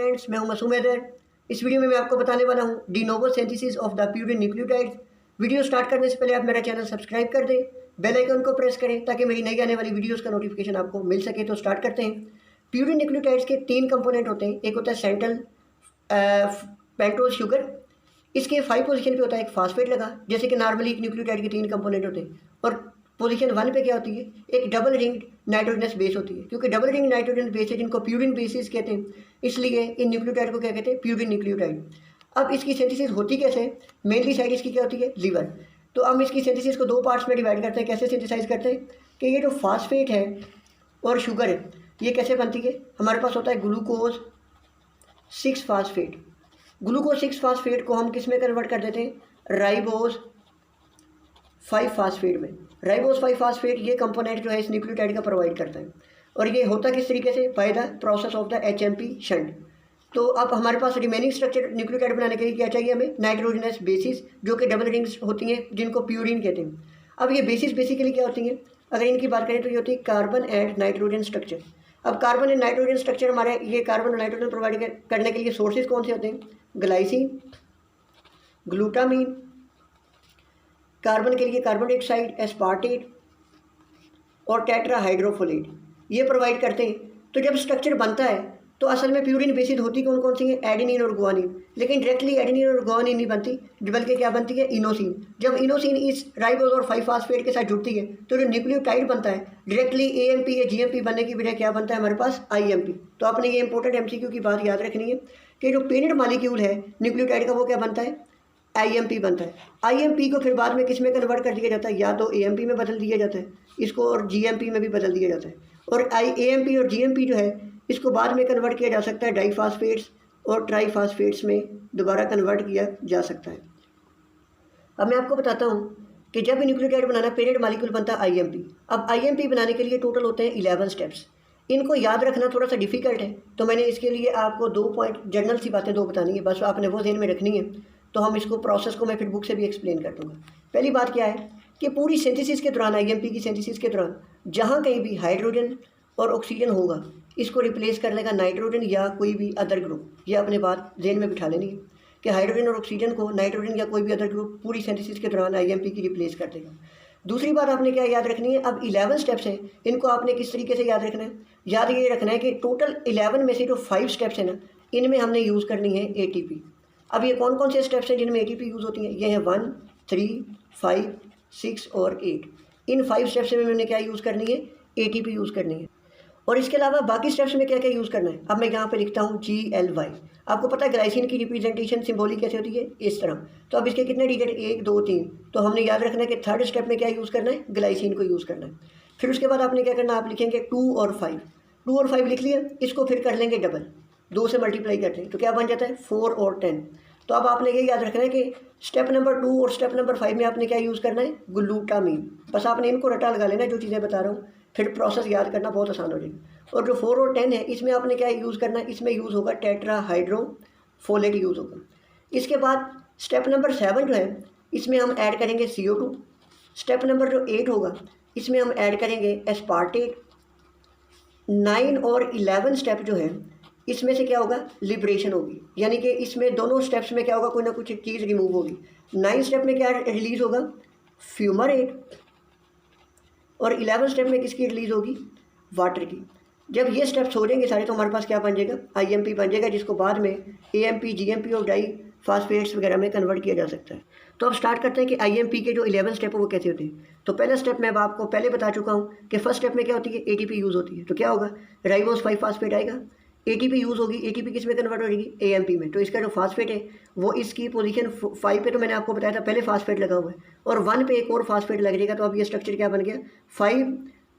Friends, मैं हूं मासूम हैदर। इस वीडियो में मैं आपको बताने वाला हूं de novo synthesis of the purine nucleotides. Video start करने से पहले आप मेरा चैनल सब्सक्राइब कर दें, बेल आइकन को प्रेस करें ताकि मेरी नई आने वाली वीडियोस का नोटिफिकेशन आपको मिल सके। तो स्टार्ट करते हैं। प्यूरिन न्यूक्लियोटाइड्स के 3 कंपोनेंट होते हैं। एक होता है सेंट्रल पेंटोज शुगर, इसके 5 पोजीशन पे होता है एक फास्फेट लगा, जैसे कि नॉर्मली एक न्यूक्लियोटाइड के 3 कंपोनेंट होते हैं। और पोजीशन 1 पे क्या होती है, एक डबल रिंग नाइट्रोजनस बेस होती है। क्योंकि डबल रिंग नाइट्रोजन बेस है जिनको प्यूरिन बेसिस कहते हैं, इसलिए इन न्यूक्लियोटाइड को क्या कहते हैं, प्यूरिन न्यूक्लियोटाइड। अब इसकी सिंथेसिस होती कैसे है, मेनली साइड इसकी क्या होती है, लीवर। तो हम इसकी सिंथेसिस को 2 पार्ट्स में डिवाइड करते हैं। कैसे सिंथेसाइज करते हैं कि ये जो फास्फेट है और शुगर है, ये कैसे बनती है। हमारे पास होता है ग्लूकोज 6 फास्फेट। ग्लूकोज 6 फास्फेट को हम किस में कन्वर्ट कर देते हैं, राइबोज 5 फास्फेट में। राइबोज 5 फास्फेट ये कंपोनेंट जो है इस न्यूक्लियोटाइड का प्रोवाइड करता है। और ये होता किस तरीके से, by the process of the HMP shunt. तो अब हमारे पास रिमेनिंग स्ट्रक्चर न्यूक्लियोटाइड बनाने के लिए क्या चाहिए हमें, नाइट्रोजनस बेसिस, जो कि डबल रिंग्स होती हैं जिनको प्यूरिन कहते हैं। अब ये बेसिस बेसिकली क्या होती हैं, अगर इनकी बात करें तो ये होती है कार्बन एंड नाइट्रोजन स्ट्रक्चर। अब कार्बन एंड नाइट्रोजन स्ट्रक्चर हमारे ये कार्बन और नाइट्रोजन प्रोवाइड करने के लिए सोर्सेज कौन से होते हैं, ग्लाइसिन, ग्लूटामीन, कार्बन के लिए कार्बन डाइऑक्साइड, एस्पार्टेट और टेट्राहाइड्रोफोलेट, ये प्रोवाइड करते हैं। तो जब स्ट्रक्चर बनता है तो असल में प्यूरिन बेसिस होती कौन कौन सी है, एडेनिन और गुआनिन। लेकिन डायरेक्टली एडेनिन और गुआनिन नहीं बनती, बल्कि क्या बनती है, इनोसिन। जब इनोसिन इस राइबोज और 5 फास्फेट के साथ जुड़ती है तो जो न्यूक्लियोटाइड बनता है डायरेक्टली AMP या GMP बनने की बजाय क्या बनता है हमारे पास, IMP। तो आपने ये इंपॉर्टेंट MCQ की बात याद रखनी है कि जो पेरेंट मॉलिक्यूल है न्यूक्लियोटाइड का वो क्या बनता है, IMP बनता है। IMP को फिर बाद में किस में कन्वर्ट कर दिया जाता है, या तो AMP में बदल दिया जाता है इसको, और GMP में भी बदल दिया जाता है। और AMP और GMP जो है इसको बाद में कन्वर्ट किया जा सकता है डाईफास्फेट्स और ट्राईफास्फेट्स में दोबारा कन्वर्ट किया जा सकता है। अब मैं आपको बताता हूँ कि जब न्यूक्लियोटाइड बनाना पेरेंट मॉलिक्यूल बनता है IMP। अब IMP बनाने के लिए टोटल होते हैं 11 स्टेप्स। इनको याद रखना थोड़ा सा डिफिकल्ट है, तो मैंने इसके लिए आपको 2 पॉइंट जनरल सी बातें 2 बतानी है, बस आपने वो ध्यान में रखनी है। तो हम इसको प्रोसेस को मैं फिर बुक से भी एक्सप्लेन कर दूँगा। पहली बात क्या है कि पूरी सिंथेसिस के दौरान, IMP की सिंथेसिस के दौरान जहाँ कहीं भी हाइड्रोजन और ऑक्सीजन होगा, इसको रिप्लेस कर लेगा नाइट्रोजन या कोई भी अदर ग्रुप। ये अपने बात ध्यान में बिठा लेनी है कि हाइड्रोजन और ऑक्सीजन को नाइट्रोजन या कोई भी अदर ग्रुप पूरी सिंथेसिस के दौरान IMP की रिप्लेस कर देगा। दूसरी बात आपने क्या याद रखनी है, अब 11 स्टेप्स हैं, इनको आपने किस तरीके से याद रखना है, याद ये रखना है कि टोटल 11 में से जो 5 स्टेप्स हैं ना, इनमें हमने यूज़ करनी है ATP। अब ये कौन कौन से स्टेप्स हैं जिनमें ATP यूज़ होती है, ये हैं 1, 3, 5, 6 और 8। इन 5 स्टेप्स में हमने क्या यूज़ करनी है, ATP यूज़ करनी है। और इसके अलावा बाकी स्टेप्स में क्या क्या यूज़ करना है, अब मैं यहाँ पे लिखता हूँ GLY। आपको पता है ग्लाइसिन की रिप्रेजेंटेशन सिंबॉलिक कैसे होती है, इस तरह। तो अब इसके कितने डिजिट, 1, 2, 3। तो हमने याद रखना है कि थर्ड स्टेप में क्या यूज़ करना है, ग्लाइसिन को यूज़ करना है। फिर उसके बाद आपने क्या करना है, आप लिखेंगे 2 और 5। 2 और 5 लिख लिया, इसको फिर कर लेंगे डबल, 2 से मल्टीप्लाई करते हैं तो क्या बन जाता है, 4 और 10। तो अब आपने ये याद रखना है कि स्टेप नंबर 2 और स्टेप नंबर 5 में आपने क्या यूज़ करना है, ग्लूटामीन। बस आपने इनको रटा लगा लेना जो चीज़ें बता रहा हूँ, फिर प्रोसेस याद करना बहुत आसान हो जाएगा। और जो 4 और 10 है इसमें आपने क्या यूज़ करना है, इसमें यूज़ होगा टेट्राहाइड्रोफोलेट यूज़ होगा। इसके बाद स्टेप नंबर 7 जो है इसमें हम ऐड करेंगे CO2। स्टेप नंबर जो 8 होगा इसमें हम ऐड करेंगे एस्पार्टेट। 9 और 11 स्टेप जो है इसमें से क्या होगा, लिबरेशन होगी, यानी कि इसमें दोनों स्टेप्स में क्या होगा, कोई ना कुछ चीज़ रिमूव होगी। 9 स्टेप में क्या रिलीज़ होगा, फ्यूमरेट। और 11 स्टेप में किसकी रिलीज़ होगी, वाटर की। जब ये स्टेप्स हो जाएंगे सारे तो हमारे पास क्या बन जाएगा, IMP बन जाएगा, जिसको बाद में AMP, GMP और डाई फास्फेट्स वगैरह में कन्वर्ट किया जा सकता है। तो अब स्टार्ट करते हैं कि IMP के जो 11 स्टेप है वो कैसे होते हैं। तो पहला स्टेप मैं आपको पहले बता चुका हूँ कि फर्स्ट स्टेप में क्या होती है, ATP यूज़ होती है। तो क्या होगा, राइबोज 5 फास्फेट आएगा, ATP यूज़ होगी, ATP किस में कन्वर्ट हो जाएगी, AMP में। तो इसका जो फास्फेट है वो इसकी पोजीशन 5 पे, तो मैंने आपको बताया था पहले फास्फेट लगा हुआ है, और 1 पे एक और फास्फेट लग जाएगा। तो अब ये स्ट्रक्चर क्या बन गया, 5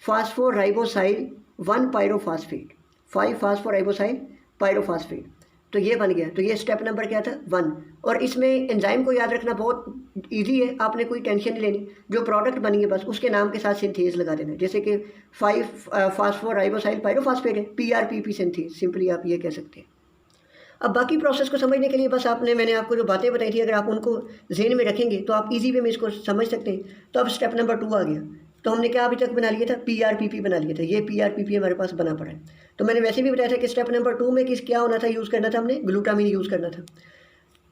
फास्फोराइबोसाइल 1 पायरोफास्फेट, 5 फास्फोराइबोसाइल पायरोफास्फेट। तो ये बन गया। तो ये स्टेप नंबर क्या था, 1। और इसमें एंजाइम को याद रखना बहुत इजी है, आपने कोई टेंशन नहीं लेनी, जो प्रोडक्ट बनी है बस उसके नाम के साथ सिंथेज लगा देना। जैसे कि 5 फास्फोराइबोसाइल पायरोफास्फेट है, PRPP सिंथेज, सिंपली आप ये कह सकते हैं। अब बाकी प्रोसेस को समझने के लिए बस मैंने आपको जो बातें बताई थी, अगर आप उनको जहन में रखेंगे तो आप इजी वे में इसको समझ सकते हैं। तो अब स्टेप नंबर 2 आ गया। तो हमने क्या अभी तक बना लिया था, PRPP बना लिया था। ये PRPP हमारे पास बना पड़ा है। तो मैंने वैसे भी बताया था कि स्टेप नंबर 2 में क्या होना था, यूज़ करना था हमने ग्लूटामीन यूज़ करना था।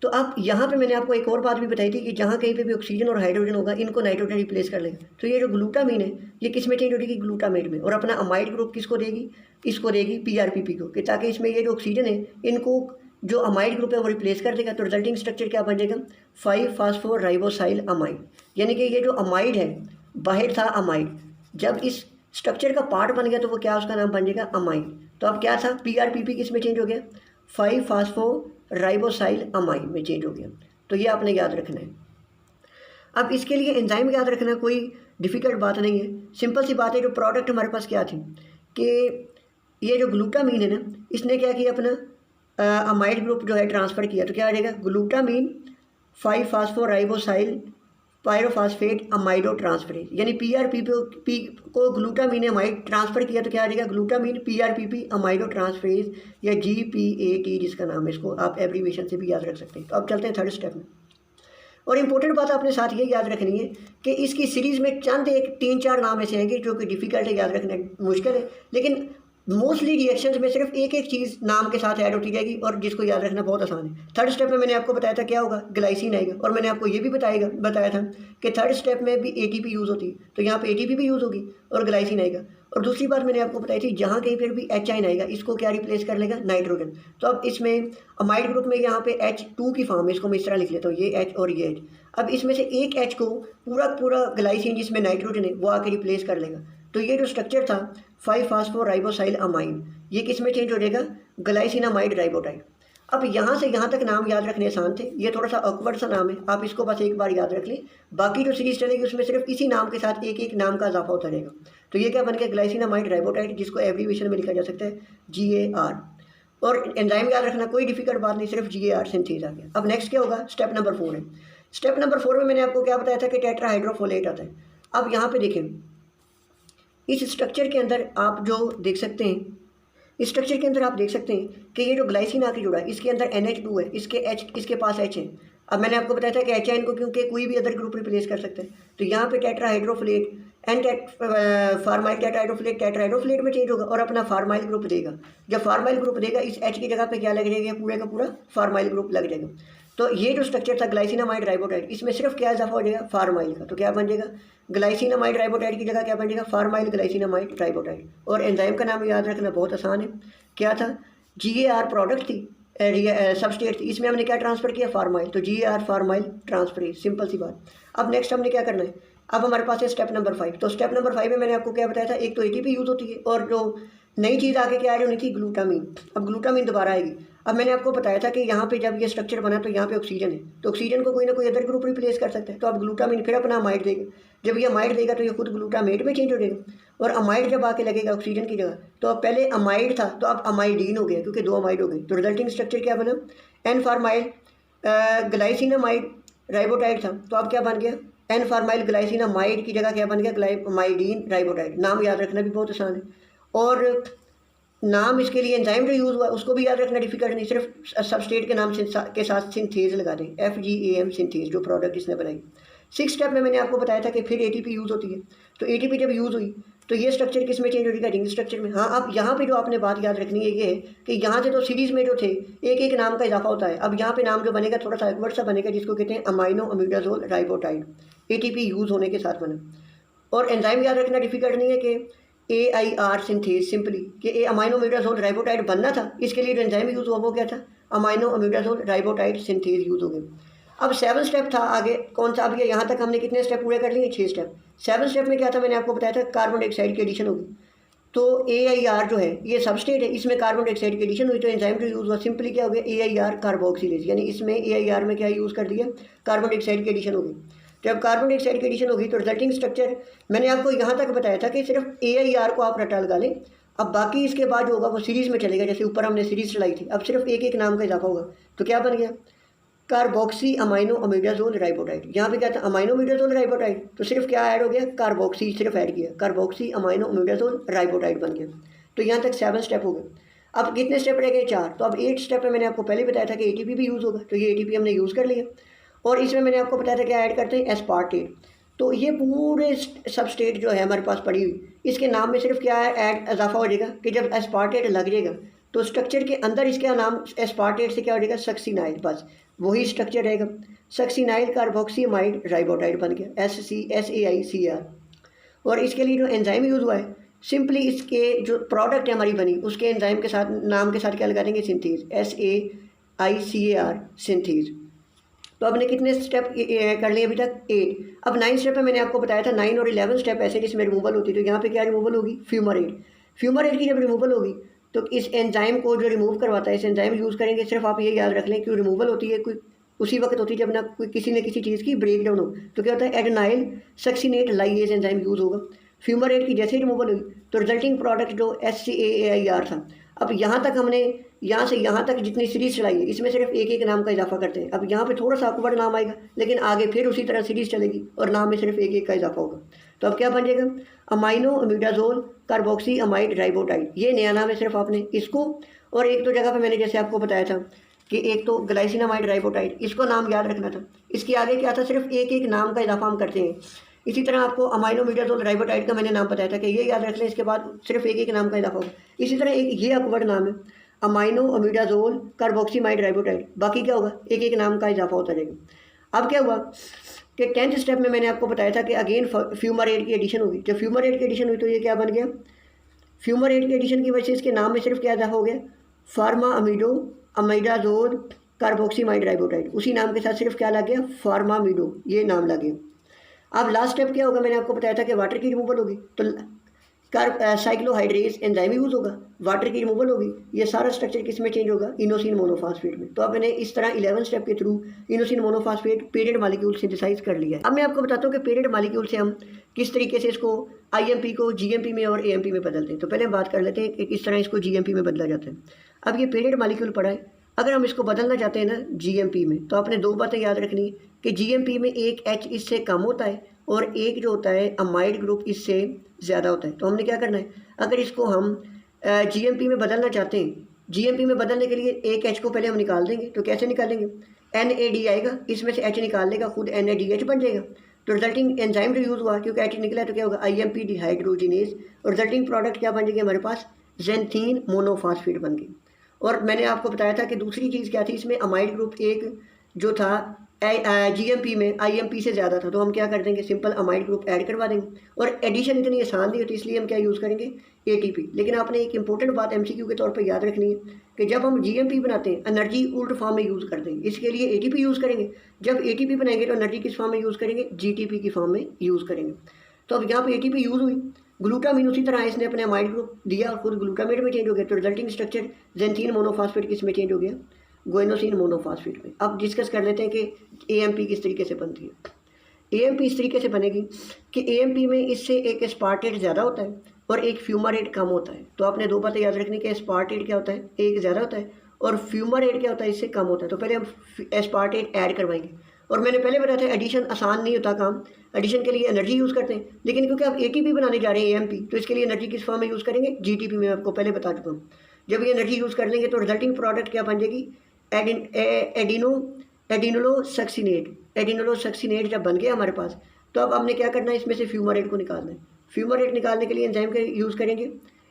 तो अब यहाँ पे मैंने आपको एक और बात भी बताई थी कि जहाँ कहीं पे भी ऑक्सीजन और हाइड्रोजन होगा, इनको नाइट्रोजन रिप्लेस कर लेगा। तो ये जो ग्लूटामीन है ये किस में चेंज हो जाएगी, ग्लूटामेट में। और अपना अमाइड ग्रुप किसको देगी, इसको देगी PRPP को, कि ताकि इसमें ये जो ऑक्सीजन है इनको जो अमाइड ग्रुप है वो रिप्लेस कर देगा। तो रिजल्टिंग स्ट्रक्चर क्या बन जाएगा, 5-फास्फोराइबोसाइल अमाइड। यानी कि ये जो अमाइड है, बाहर था अमाइड, जब इस स्ट्रक्चर का पार्ट बन गया तो वो क्या, उसका नाम बन जाएगा अमाइड। तो अब क्या था, PRPP किस में चेंज हो गया, 5-फास्फोराइबोसाइल अमाइड में चेंज हो गया। तो ये आपने याद रखना है। अब इसके लिए एंजाइम याद रखना कोई डिफ़िकल्ट बात नहीं है, सिंपल सी बात है। जो प्रोडक्ट हमारे पास क्या थी कि ये जो ग्लूटामीन है ना, इसने क्या किया, अपना अमाइड ग्रुप जो है ट्रांसफ़र किया। तो क्या आ जाएगा, ग्लूटामीन 5-फास्फोराइबोसाइल पायरोफॉस्फेट अमाइडो ट्रांसफरेज, यानी PRPP को ग्लूटामीन अमाइड ट्रांसफ़र किया। तो क्या आ जाएगा, ग्लूटामीन PRPP अमाइडो ट्रांसफरेज या GPAT जिसका नाम है, इसको आप एब्रीवेशन से भी याद रख सकते हैं। तो अब चलते हैं थर्ड स्टेप में। और इम्पोर्टेंट बात आपने साथ ये याद रखनी है कि इसकी सीरीज़ में चंद एक 3-4 नाम ऐसे आएंगे जो कि डिफ़िकल्ट है, याद रखना मुश्किल है, लेकिन मोस्टली रिएक्शंस में सिर्फ एक एक चीज़ नाम के साथ ऐड होती जाएगी और जिसको याद रखना बहुत आसान है। थर्ड स्टेप में मैंने आपको बताया था क्या होगा, ग्लाइसिन आएगा। और मैंने आपको ये भी बताया था कि थर्ड स्टेप में भी ATP यूज़ होती है, तो यहाँ पे ATP भी यूज़ होगी और ग्लाइसिन आएगा। और दूसरी बात मैंने आपको बताई थी, जहाँ कहीं पर भी H आइन आएगा, इसको क्या रिप्लेस कर लेगा, नाइट्रोजन। तो अब इसमें अमाइड ग्रुप में यहाँ पे H2 की फॉर्म है, इसको मैं इस तरह लिख लेता हूँ, ये H और ये H। अब इसमें से एक H को पूरा ग्लाइसिन जिसमें नाइट्रोजन है वो आके रिप्लेस कर लेगा। तो ये जो स्ट्रक्चर था 5-फास्फोराइबोसाइल अमाइन, ये किस में चेंज हो जाएगा, ग्लाइसिनामाइड राइबोटाइड। अब यहाँ से यहाँ तक नाम याद रखने आसान थे, ये थोड़ा सा ऑकवर्ड सा नाम है, आप इसको बस एक बार याद रख लें। बाकी जो सीरीज चलेगी उसमें सिर्फ इसी नाम के साथ एक एक नाम का इजाफा होता रहेगा। तो ये क्या बन गया, ग्लाइसिनामाइड राइबोटाइड, जिसको एब्रीवेशन में लिखा जा सकता है GAR। और एंजाइम याद रखना कोई डिफिकल्ट बात नहीं, सिर्फ GAR सिंथेज आ गया। अब नेक्स्ट क्या होगा, स्टेप नंबर 4 है। स्टेप नंबर 4 में मैंने आपको क्या बताया था कि टेट्राहाइड्रोफोलेट आता है। अब यहाँ पे देखें, इस स्ट्रक्चर के अंदर आप जो देख सकते हैं, इस स्ट्रक्चर के अंदर आप देख सकते हैं कि ये जो ग्लाइसिन आके जुड़ा है, इसके अंदर NH2 है, इसके पास H है। अब मैंने आपको बताया था कि H को क्योंकि कोई भी अदर ग्रुप रिप्लेस कर सकता है, तो यहाँ पे टेट्राहाइड्रोफोलेट फार्माइल टेट्राहाइड्रोफोलेट में चेंज होगा और अपना फार्माइल ग्रुप देगा। जब फार्माइल ग्रुप देगा, इस H की जगह पे क्या लग जाएगा, पूरे का पूरा फार्माइल ग्रुप लग जाएगा। तो ये जो स्ट्रक्चर था ग्लाइसिनामाइड राइबोटाइड, इसमें सिर्फ क्या इजाफा हो जाएगा, फार्माइल का। तो क्या बन जाएगा, ग्लाइसिनामाइड राइबोटाइड की जगह क्या बन जाएगा, फार्माइल ग्लाइसिनामाइड राइबोटाइड। और एंजाइम का नाम याद रखना बहुत आसान है, क्या था, GAR प्रोडक्ट थी, सबस्टेट थी, इसमें हमने क्या ट्रांसफ़र किया, फार्माइल। तो GAR फार्माइल ट्रांसफरेज, सिंपल सी बात। अब नेक्स्ट हमने क्या करना है, अब हमारे पास है स्टेप नंबर 5। तो स्टेप नंबर 5 में मैंने आपको क्या बताया था, एक तो ATP यूज़ होती है और जो नई चीज़ आगे क्या ऐड होनी थी, ग्लूटामीन। अब ग्लूटामीन दोबारा आएगी। अब मैंने आपको बताया था कि यहाँ पे जब ये स्ट्रक्चर बना तो यहाँ पे ऑक्सीजन है, तो ऑक्सीजन को कोई ना कोई अदर ग्रुप रिप्लेस कर सकता है। तो अब ग्लूटामीन फिर अपना अमाइड देगा, जब ये अमाइड देगा तो ये खुद ग्लूटामेट में चेंज हो जाएगा। और अमाइड जब आके लगेगा ऑक्सीजन की जगह, तो अब पहले अमाइड था तो अब अमाइडीन हो गया, क्योंकि 2 अमाइड हो गए। तो रिजल्टिंग स्ट्रक्चर क्या बना, N फार्माइल ग्लाइसिनामाइड राइबोटाइड था, तो अब क्या बन गया, N फार्माइल ग्लाइसिनामाइड की जगह क्या बन गया, अमाइडीन राइबोटाइड। नाम याद रखना भी बहुत आसान है। और नाम इसके लिए एंजाइम जो यूज़ हुआ उसको भी याद रखना डिफिकल्ट नहीं, सिर्फ सबस्टेट के नाम के साथ सिंथेज लगा दें, FGAM सिंथेज, जो प्रोडक्ट इसने बनाई। 6 स्टेप में मैंने आपको बताया था कि फिर ATP यूज़ होती है। तो ATP जब यूज़ हुई तो ये स्ट्रक्चर किस में चेंज हो जाएगा, रिंग स्ट्रक्चर में। हाँ, अब यहाँ पे जो आपने बात याद रखनी है ये है कि यहाँ से तो सीरीज़ में जो थे एक एक नाम का इजाफा होता है। अब यहाँ पे नाम जो बनेगा थोड़ा सा एक्वर्ड सा बनेगा, जिसको कहते हैं अमाइनो अमीडाजोल राइबोटाइड, ATP यूज़ होने के साथ बना। और एंजाइम याद रखना डिफिकल्ट नहीं है कि AIR सिंथेज, सिंपली कि अमाइनो अमीडाजोल राइबोटाइड बनना था, इसके लिए जो एंजाइम यूज़ हुआ वो क्या था, अमाइनो अमीडाजोल राइबोटाइड सिंथेज यूज़ हो गए। अब 7 स्टेप था आगे कौन सा, अब ये यहाँ तक हमने कितने स्टेप पूरे कर लिए, 6 स्टेप। 7 स्टेप में क्या था, मैंने आपको बताया था कार्बन डाइऑक्साइड की एडिशन होगी। तो AIR जो है ये सबस्टेट है, इसमें कार्बन डाइऑक्साइड की एडिशन हुई, तो एंजाइम जो यूज़ हुआ सिंपली क्या हो गया, AIR कार्बोक्सिलेज, यानी इसमें AIR में क्या यूज़ कर दिया, कार्बन डाइऑक्साइड की एडिशन होगी। जब कार्बन डाइऑक्साइड की एडिशन होगी तो रिजल्टिंग स्ट्रक्चर मैंने आपको यहाँ तक बताया था कि सिर्फ AIR को आप रटा लगा लें। अब बाकी इसके बाद जो होगा वो सीरीज़ में चलेगा, जैसे ऊपर हमने सीरीज़ चलाई थी, अब सिर्फ एक एक नाम का इजाफा होगा। तो क्या बन गया, कार्बोक्सी अमाइनो अमीडाजोल राइबोटाइड। यहाँ पे क्या था, अमाइनो अमीडाजोल राइबोटाइड, तो सिर्फ क्या ऐड हो गया, कार्बोक्सी सिर्फ ऐड किया, कार्बोक्सी अमाइनो अमीडाजोल राइबोटाइड बन गया। तो यहाँ तक 7 स्टेप हो गए। अब कितने स्टेप रह गए, 4। तो अब 8 स्टेप में मैंने आपको पहले बताया था कि ATP भी यूज़ होगा, तो ये ATP हमने यूज़ कर लिया। और इसमें मैंने आपको बताया था क्या ऐड करते हैं, एस्पार्टेट। तो ये पूरे सब स्टेट जो है हमारे पास पड़ी हुई, इसके नाम में सिर्फ क्या है, ऐड इजाफा हो जाएगा कि जब एस्पार्टेट लग जाएगा तो स्ट्रक्चर के अंदर इसका नाम एस्पार्टेट से क्या हो जाएगा, सक्सीनाइल, बस वही स्ट्रक्चर रहेगा। सक्सीनाइल कार्बोक्सीमाइड राइबोटाइड बन गया, SAICR। और इसके लिए जो एंजाइम यूज़ हुआ है, सिंपली इसके जो प्रोडक्ट है हमारी बनी उसके एंजाइम के साथ नाम के साथ क्या लगा देंगे, सिंथेज, SAICAR, सिंथेज। तो आपने कितने स्टेप कर लिए अभी तक, 8। अब 9 स्टेप में मैंने आपको बताया था 9 और 11 स्टेप ऐसे जिसमें रिमूवल होती है। तो यहाँ पे क्या रिमूवल होगी, फ्यूमरेट। फ्यूमरेट की जब रिमूवल होगी तो इस एंजाइम को जो रिमूव करवाता है, इस एंजाइम यूज़ करेंगे। सिर्फ आप ये याद रख लें कि रिमूवल होती है कोई उसी वक्त होती है जब ना कोई किसी न किसी चीज़ की ब्रेक डाउन हो। तो क्या होता है, एडेनाइल सक्सिनेट लाइएज एंजाइम यूज़ होगा। फ्यूमरेट की जैसे ही रिमूवल हुई तो रिजल्टिंग प्रोडक्ट जो SCAAIR था। अब यहाँ तक हमने यहाँ से यहाँ तक जितनी सीरीज़ चलाई है इसमें सिर्फ एक एक नाम का इजाफा करते हैं। अब यहाँ पे थोड़ा सा ऑकवर्ड नाम आएगा, लेकिन आगे फिर उसी तरह सीरीज़ चलेगी और नाम में सिर्फ एक एक का इजाफा होगा। तो अब क्या बन जाएगा, अमाइनो अमीडाजोल कार्बोक्सी अमाइड राइबोटाइड, ये नया नाम है सिर्फ आपने इसको। और एक तो जगह पर मैंने जैसे आपको बताया था कि एक तो ग्लाइसिनामाइड राइबोटाइड, इसको नाम याद रखना था। इसके आगे क्या था, सिर्फ एक एक नाम का इजाफा हम करते हैं। इसी तरह आपको अमाइनोमीडाजोल राइबोटाइड का मैंने नाम बताया था कि ये याद रख लें, इसके बाद सिर्फ एक एक नाम का इजाफा होगा। इसी तरह एक ये ऑकवर्ड नाम है, अमाइनो अमीडाजोल कार्बोक्सीमाइड राइबोटाइड, बाकी क्या होगा, एक एक नाम का इजाफा होता रहेगा। अब क्या हुआ कि 10th स्टेप में मैंने आपको बताया था कि अगेन फ्यूमरेट की एडिशन होगी। जब फ्यूमरेट की एडिशन हुई तो ये क्या बन गया, फ्यूमरेट की एडिशन की वजह से इसके नाम में सिर्फ क्या इजाफा हो गया, फार्मा अमीडो अमीडाजोल कार्बोक्सीमाइड राइबोटाइड, उसी नाम के साथ सिर्फ क्या लग गया, फार्मामीडो, ये नाम लग गया। अब लास्ट स्टेप क्या होगा, मैंने आपको बताया था कि वाटर की रिमूवल होगी तो साइक्लोहाइड्रेज एंजाइम यूज़ होगा, वाटर की रिमूवल होगी, ये सारा स्ट्रक्चर किस में चेंज होगा, इनोसिन मोनोफॉस्फेट में। तो अब मैंने इस तरह 11 स्टेप के through inosine monophosphate parent molecule synthesize कर लिया है। अब मैं आपको बताता हूँ कि पेरेंट मॉलिक्यूल से हम किस तरीके से इसको IMP को GMP में और AMP में बदलते हैं। तो पहले हम बात कर लेते हैं कि किस तरह इसको GMP में बदला जाता है। अब ये पेरेंट मॉलिक्यूल पड़ा है, अगर हम इसको बदलना चाहते हैं ना GMP में, तो आपने दो बातें याद रखनी है कि GMP में एक H इससे कम होता है और एक जो होता है अमाइड ग्रुप इससे ज़्यादा होता है। तो हमने क्या करना है, अगर इसको हम GMP में बदलना चाहते हैं, GMP में बदलने के लिए एक H को पहले हम निकाल देंगे। तो कैसे निकालेंगे, NAD आएगा, इसमें से H निकाल देगा, खुद NADH बन जाएगा। तो रिजल्टिंग एंजाइम जो यूज़ हुआ, क्योंकि H निकला है तो क्या होगा, IMP डिहाइड्रोजिनेज, और रिजल्टिंग प्रोडक्ट क्या बन जाएगी हमारे पास, ज़ैंथीन मोनोफॉस्फेट बन गई। और मैंने आपको बताया था कि दूसरी चीज़ क्या थी, इसमें अमाइड ग्रुप एक जो था GMP में IMP से ज़्यादा था, तो हम क्या कर देंगे, सिंपल अमाइड ग्रुप ऐड करवा देंगे। और एडिशन इतनी आसान नहीं होती, इसलिए हम क्या यूज़ करेंगे, ATP। लेकिन आपने एक इंपॉर्टेंट बात MCQ के तौर पर याद रखनी है कि जब हम GMP बनाते हैं एनर्जी उल्ट फॉर्म में यूज़ करते हैं, इसके लिए ATP यूज़ करेंगे। जब ATP बनाएंगे तो एनर्जी किस फॉर्म में यूज़ करेंगे, GTP की फॉर्म में यूज़ करेंगे। तो अब यहाँ पर ATP यूज़ हुई, ग्लूटामिन उसी तरह इसने अपने अमाइड ग्रुप दिया और खुद ग्लूटामेट में चेंज हो गया। तो रिजल्टिंग स्ट्रक्चर ज़ैंथीन मोनोफॉस्फेट किस में चेंज हो गया, गुएनोसिन मोनोफॉस्फेट में। अब डिस्कस कर लेते हैं कि AMP किस तरीके से बनती है। AMP इस तरीके से बनेगी कि AMP में इससे एक एस्पार्टेट ज़्यादा होता है और एक फ्यूमरेट कम होता है। तो आपने दो बातें याद रखनी कि एस्पार्टेट क्या होता है, एक ज़्यादा होता है, और फ्यूमरेट क्या होता है, इससे कम होता है। तो पहले हम एस्पार्टेट ऐड करवाएंगे। और मैंने पहले बताया था एडिशन आसान नहीं होता काम, एडिशन के लिए एनर्जी यूज़ करते हैं, लेकिन क्योंकि आप ATP बनाने जा रहे हैं AMP, तो इसके लिए एनर्जी किस फॉर्म में यूज़ करेंगे, GTP में, आपको पहले बता चुका हूँ। जब ये एनर्जी यूज़ कर लेंगे तो रिजल्टिंग प्रोडक्ट क्या बन जाएगी, एडिनोलोसक्सिनेट जब बन गया हमारे पास, तो अब हमने क्या करना है, इसमें से फ्यूमरेट को निकालना है। फ्यूमरेट निकालने के लिए एंजाइम का यूज़ करेंगे,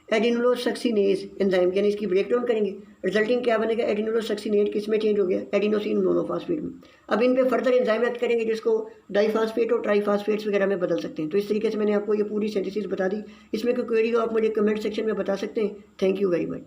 एडिनोलोसक्सिनेज एंजाइम, यानी इसकी ब्रेकडाउन करेंगे। रिजल्टिंग क्या बनेगा, एडिनोलोसक्सिनेट किस में चेंज हो गया, एडिनोसिन मोनोफॉस्फेट में। अब इन पे फर्दर एंजाइम ऐड करेंगे जिसको डाइफॉस्फेट और ट्राइफॉस्फेट्स वगैरह में बदल सकते हैं। तो इस तरीके से मैंने आपको ये पूरी सिंथेसिस बता दी। इसमें कोई क्वेरी हो आप मुझे कमेंट सेक्शन में बता सकते हैं। Thank you very much.